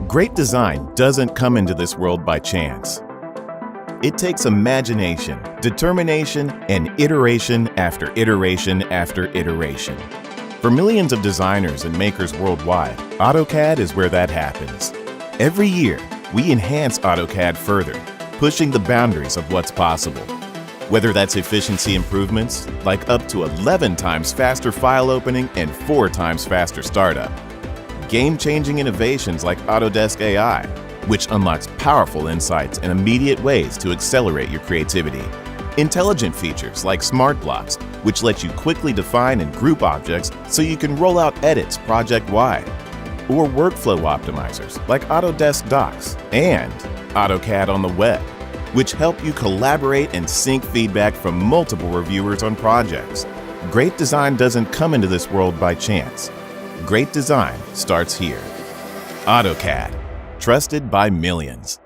Great design doesn't come into this world by chance. It takes imagination, determination, and iteration after iteration after iteration. For millions of designers and makers worldwide, AutoCAD is where that happens. Every year, we enhance AutoCAD further, pushing the boundaries of what's possible. Whether that's efficiency improvements, like up to 11 times faster file opening and 4 times faster startup. Game-changing innovations like Autodesk AI, which unlocks powerful insights and immediate ways to accelerate your creativity. Intelligent features like Smart Blocks, which let you quickly define and group objects so you can roll out edits project-wide. Or workflow optimizers like Autodesk Docs and AutoCAD on the web, which help you collaborate and sync feedback from multiple reviewers on projects. Great design doesn't come into this world by chance. Great design starts here. AutoCAD, trusted by millions.